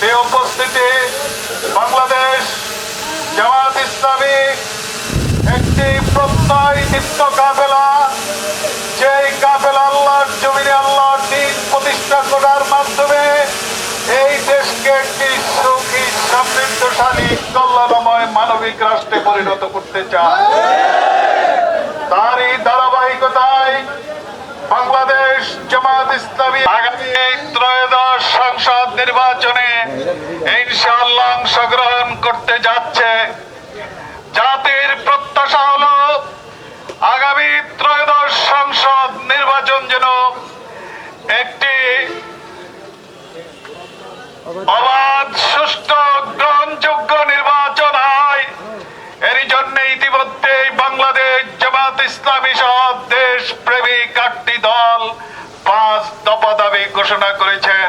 এই উপস্থিতি বাংলাদেশ জামাত ইসলামী একটি প্রত্যয়িত কাফেলা, যেই কাফেলা আল্লাহর জমিনে আল্লাহর দ্বীন প্রতিষ্ঠা করার মাধ্যমে এই দেশকে একটি সুখী সমৃদ্ধশালী কল্যাণময় মানবিক রাষ্ট্রে পরিণত করতে চায়। তারই ধারাবাহিকতায় বাংলাদেশ জামাত ইসলামী আগামী ত্রয়োদশ সংসদ নির্বাচনে ইনশাআল্লাহ অংশগ্রহণ করতে যাচ্ছে। জাতির প্রত্যাশা হলো আগামী ত্রয়োদশ সংসদ নির্বাচন যেন একটি অবাধ, সুষ্ঠু, গ্রহণযোগ্য নির্বাচন হয়। এরই জন্য ইতিমধ্যেই বাংলাদেশ জামাত ইসলামী সহ দেশ প্রেমিক 8টি দল 5 দফা দাবি ঘোষণা করেছেন।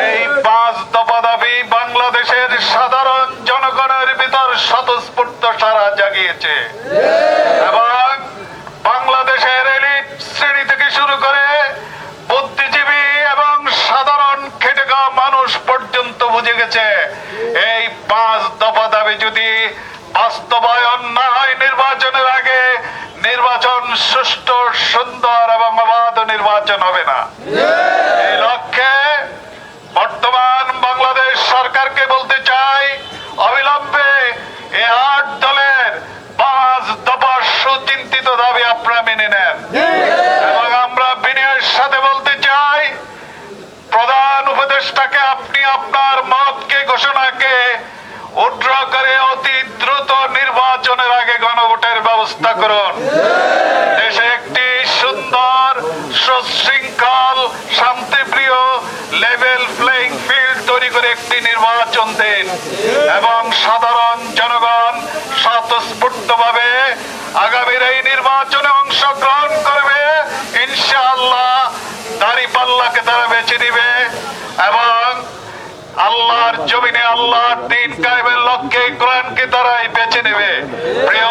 এই 5 দফা দাবি বাংলাদেশের সাধারণ জনগণের ভিতর স্বতঃস্ফূর্ত সাড়া জাগিয়েছে এবং বাংলাদেশের এলিট শ্রেণী থেকে শুরু করে বুদ্ধিজীবী এবং সাধারণ খেটে খাওয়া মানুষ পর্যন্ত বুঝে গেছে এই 5 দফা দাবি যদি বাস্তবায়ন না হয় নির্বাচনের আগে, নির্বাচন সুষ্ঠু, সুন্দর এবং অবাধ নির্বাচন হবে না। এই লক্ষ্যে বর্তমান বাংলাদেশ সরকারকে বলতে চাই, অবিলম্বে এই 8 দলের 5 দফা সুচিন্তিত দাবি আপনারা মেনে নেন। এবং আমরা বিনয়ের সাথে বলতে চাই, প্রধান উপদেষ্টাকে আপনি আপনার মতকে, ঘোষণাকে উদ্র করে অতি দ্রুত নির্বাচনের আগে গণভোটের ব্যবস্থা করুন। দেশে একটি সুন্দর, সুশৃঙ্খল, শান্তিপ্রিয়, লেভেল প্লেইং ফিল্ড তৈরি করে একটি নির্বাচন দিন এবং সাধারণ জনগণ স্বতঃস্ফূর্তভাবে আগামীর এই নির্বাচনে অংশগ্রহণ করবে। ইনশাআল্লাহ দাঁড়িপাল্লাকে তারা বেছে নিবে এবং আল্লাহর জমিনে আল্লাহর দ্বীন কায়েমের লক্ষ্যে কোরআনকে তারাই বেছে নেবে। প্রিয়